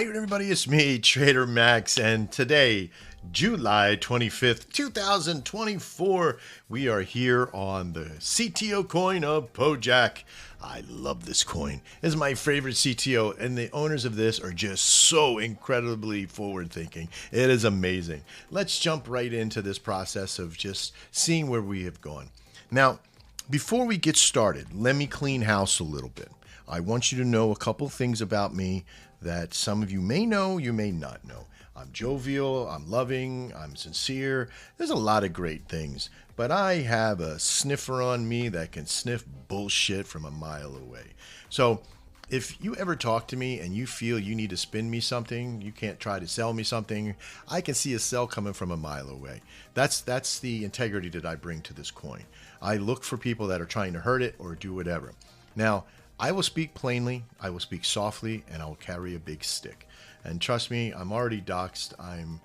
Hi everybody, it's me, Trader Max, and today, July 25th, 2024, we are here on the CTO coin of Pojak. I love this coin. This is my favorite CTO, and the owners of this are just so incredibly forward-thinking. It is amazing. Let's jump right into this process of just seeing where we have gone. Now, before we get started, let me clean house a little bit. I want you to know a couple things about me that some of you may know, you may not know. I'm jovial, I'm loving, I'm sincere. There's a lot of great things, but I have a sniffer on me that can sniff bullshit from a mile away. So if you ever talk to me and you feel you need to spin me something, you can't try to sell me something, I can see a sell coming from a mile away. That's the integrity that I bring to this coin. I look for people that are trying to hurt it or do whatever. Now, I will speak plainly, I will speak softly, and I will carry a big stick. And trust me, I'm already doxxed. I'm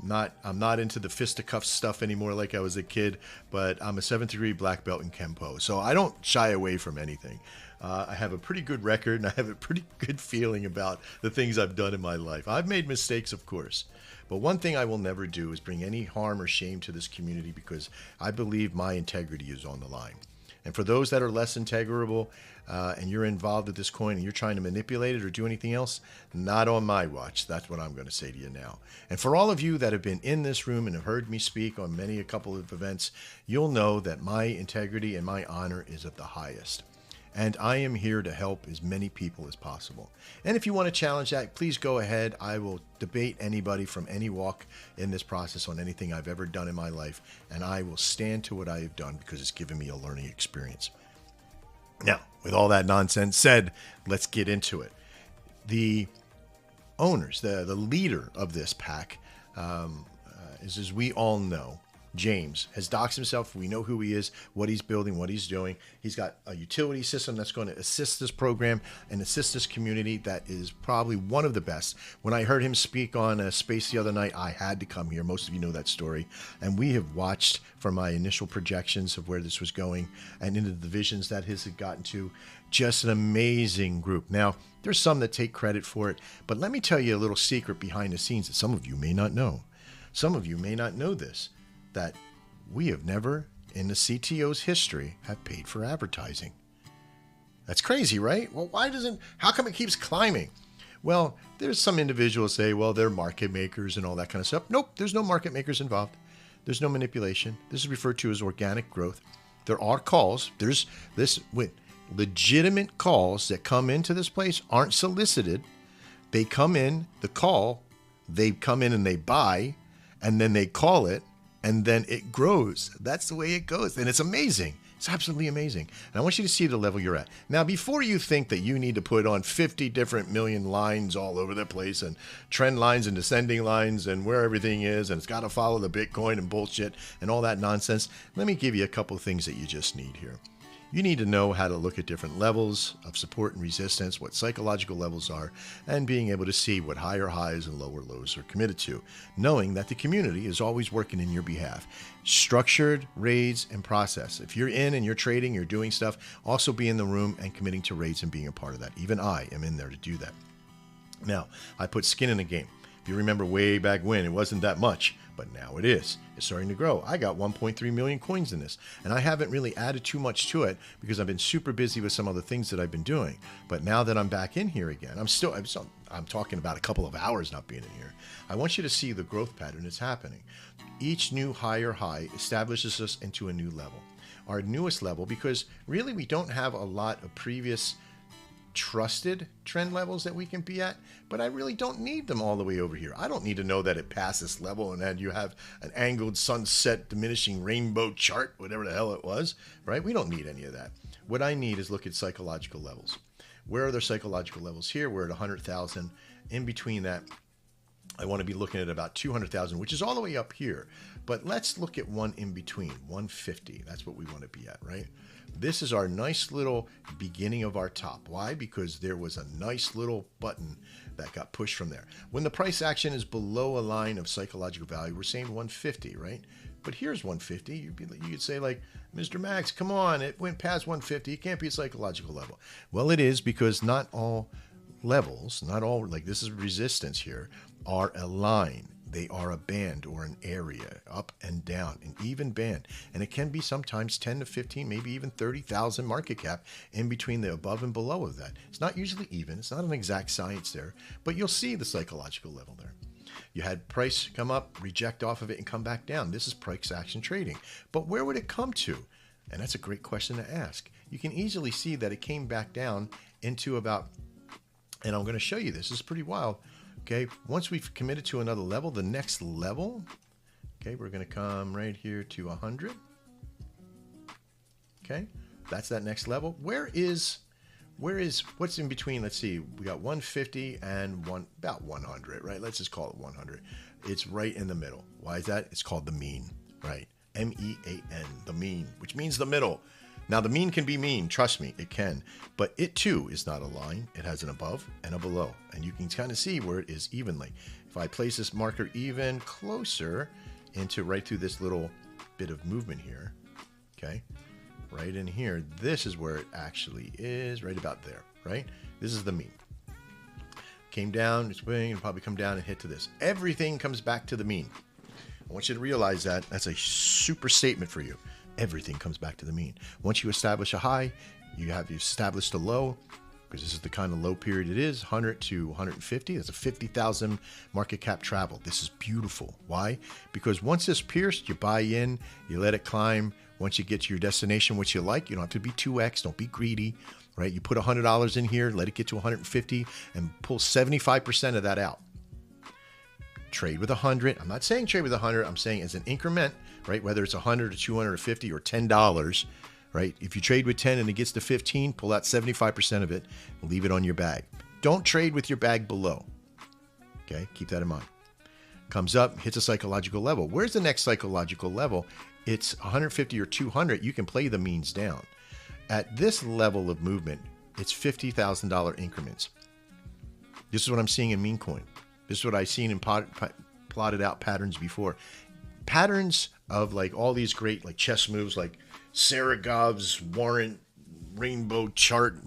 not into the fisticuffs stuff anymore like I was a kid, but I'm a 7th degree black belt in Kempo, so I don't shy away from anything. I have a pretty good record, and I have a pretty good feeling about the things I've done in my life. I've made mistakes, of course, but one thing I will never do is bring any harm or shame to this community because I believe my integrity is on the line. And for those that are less integrable and you're involved with this coin and you're trying to manipulate it or do anything else, not on my watch. That's what I'm going to say to you now. And for all of you that have been in this room and have heard me speak on a couple of events, you'll know that my integrity and my honor is of the highest. And I am here to help as many people as possible. And if you want to challenge that, please go ahead. I will debate anybody from any walk in this process on anything I've ever done in my life. And I will stand to what I have done because it's given me a learning experience. Now, with all that nonsense said, let's get into it. The owners, the leader of this pack, is, as we all know, James has doxed himself. We know who he is, what he's building, what he's doing. He's got a utility system that's going to assist this program and assist this community that is probably one of the best. When I heard him speak on a space the other night, I had to come here. Most of you know that story. And we have watched from my initial projections of where this was going and into the divisions that his had gotten to. Just an amazing group. Now, there's some that take credit for it, but let me tell you a little secret behind the scenes that some of you may not know. Some of you may not know this, that we have never in the CTO's history have paid for advertising. That's crazy, right? Well, how come it keeps climbing? Well, there's some individuals say, well, they're market makers and all that kind of stuff. Nope, there's no market makers involved. There's no manipulation. This is referred to as organic growth. There are calls. There's this with legitimate calls that come into this place aren't solicited. They come in, the call, they come in and they buy, and then they call it, and then it grows. That's the way it goes. And it's amazing. It's absolutely amazing. And I want you to see the level you're at. Now, before you think that you need to put on 50 different million lines all over the place and trend lines and descending lines and where everything is, and it's got to follow the Bitcoin and bullshit and all that nonsense, let me give you a couple of things that you just need here. You need to know how to look at different levels of support and resistance, what psychological levels are, and being able to see what higher highs and lower lows are committed to, knowing that the community is always working in your behalf. Structured, raids, and process. If you're in and you're trading, you're doing stuff, also be in the room and committing to raids and being a part of that. Even I am in there to do that. Now, I put skin in the game. If you remember way back when, it wasn't that much, but now it is. It's starting to grow. I got 1.3 million coins in this, and I haven't really added too much to it because I've been super busy with some other things that I've been doing. But now that I'm back in here again, I'm talking about a couple of hours not being in here. I want you to see the growth pattern that's happening. Each new higher high establishes us into a new level. Our newest level, because really we don't have a lot of previous trusted trend levels that we can be at, but I really don't need them all the way over here. I don't need to know that it passed this level and then you have an angled sunset diminishing rainbow chart, whatever the hell it was, right? We don't need any of that. What I need is look at psychological levels. Where are their psychological levels here? We're at 100,000. In between that, I want to be looking at about 200,000, which is all the way up here. But let's look at one in between, 150. That's what we want to be at, right? This is our nice little beginning of our top. Why? Because there was a nice little button that got pushed from there. When the price action is below a line of psychological value, we're saying 150, right? But here's 150. You could say like, Mr. Max, come on, it went past 150. It can't be a psychological level. Well, it is, because not all levels, not all, like this is resistance here, are a line. They are a band or an area, up and down, an even band. And it can be sometimes 10 to 15, maybe even 30,000 market cap in between the above and below of that. It's not usually even. It's not an exact science there, but you'll see the psychological level there. You had price come up, reject off of it, and come back down. This is price action trading. But where would it come to? And that's a great question to ask. You can easily see that it came back down into about, and I'm going to show you this. This is pretty wild. Okay, once we've committed to another level, the next level, okay, we're going to come right here to 100. Okay, that's that next level. What's in between? Let's see, we got 150 and about 100, right? Let's just call it 100. It's right in the middle. Why is that? It's called the mean, right? M-E-A-N, the mean, which means the middle. Now, the mean can be mean. Trust me, it can. But it, too, is not a line. It has an above and a below. And you can kind of see where it is evenly. If I place this marker even closer into right through this little bit of movement here, okay, right in here, this is where it actually is, right about there, right? This is the mean. Came down, it's going to probably come down and hit to this. Everything comes back to the mean. I want you to realize that. That's a super statement for you. Everything comes back to the mean. Once you establish a high, you established a low, because this is the kind of low period it is, 100 to 150. That's a 50,000 market cap travel. This is beautiful. Why? Because once it's pierced, you buy in, you let it climb. Once you get to your destination, which you like, you don't have to be 2x, don't be greedy, right? You put $100 in here, let it get to 150, and pull 75% of that out. Trade with 100. I'm not saying trade with 100. I'm saying as an increment, right? Whether it's 100 or 200 or 50 or $10, right? If you trade with 10 and it gets to 15, pull out 75% of it and leave it on your bag. Don't trade with your bag below. Okay, keep that in mind. Comes up, hits a psychological level. Where's the next psychological level? It's 150 or 200. You can play the means down. At this level of movement, it's $50,000 increments. This is what I'm seeing in meme coin. This is what I've seen in plotted out patterns before. Patterns of like all these great like chess moves like Saragov's warrant, rainbow chart,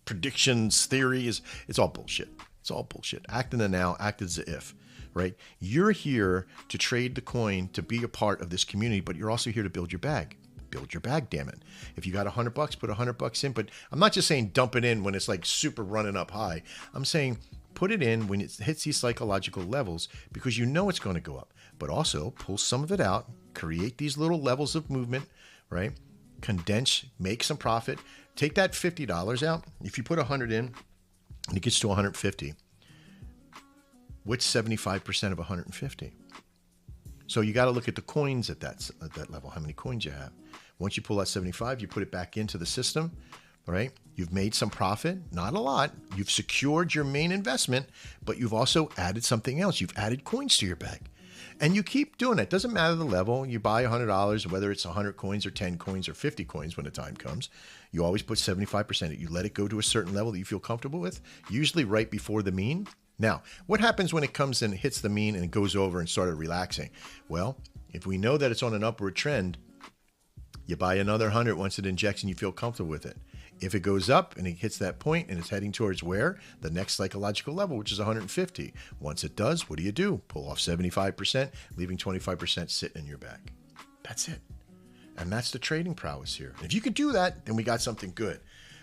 predictions, theories. It's all bullshit. It's all bullshit. Act in the now, act as if, right? You're here to trade the coin, to be a part of this community, but you're also here to build your bag. Build your bag, damn it. If you got $100, put $100 in, but I'm not just saying dump it in when it's like super running up high. I'm saying put it in when it hits these psychological levels because you know it's going to go up, but also pull some of it out, create these little levels of movement, right? Condense, make some profit, take that $50 out. If you put 100 in and it gets to 150, what's 75% of 150? So you got to look at the coins at that level, how many coins you have. Once you pull out 75, you put it back into the system, right? You've made some profit, not a lot. You've secured your main investment, but you've also added something else. You've added coins to your bag. And you keep doing it. Doesn't matter the level. You buy $100, whether it's 100 coins or 10 coins or 50 coins when the time comes. You always put 75% it. You let it go to a certain level that you feel comfortable with, usually right before the mean. Now, what happens when it comes and hits the mean and it goes over and started relaxing? Well, if we know that it's on an upward trend, you buy another 100 once it injects and you feel comfortable with it. If it goes up and it hits that point and it's heading towards where? The next psychological level, which is 150. Once it does, what do? Pull off 75%, leaving 25% sitting in your bag. That's it. And that's the trading prowess here. And if you can do that, then we got something good.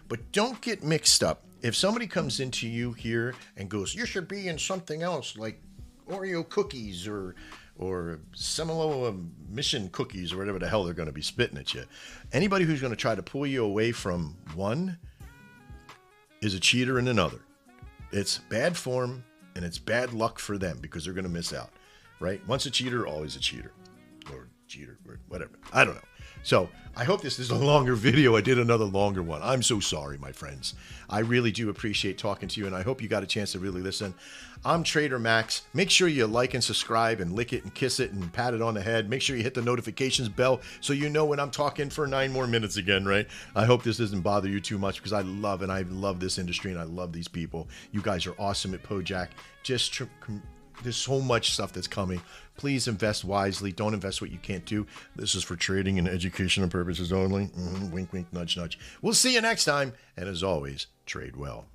But don't get mixed up. If somebody comes into you here and goes, you should be in something else like Oreo cookies or Semolo mission cookies or whatever the hell they're going to be spitting at you. Anybody who's going to try to pull you away from one is a cheater in another. It's bad form and it's bad luck for them because they're going to miss out, right? Once a cheater, always a cheater or whatever. I don't know. So I hope this is a longer video. I did another longer one. I'm so sorry, my friends. I really do appreciate talking to you, and I hope you got a chance to really listen. I'm Trader Max. Make sure you like and subscribe and lick it and kiss it and pat it on the head. Make sure you hit the notifications bell so you know when I'm talking for 9 more minutes again, right? I hope this doesn't bother you too much because I love this industry and I love these people. You guys are awesome at Pojak. There's so much stuff that's coming. Please invest wisely. Don't invest what you can't do. This is for trading and educational purposes only. Wink, wink, nudge, nudge. We'll see you next time. And as always, trade well.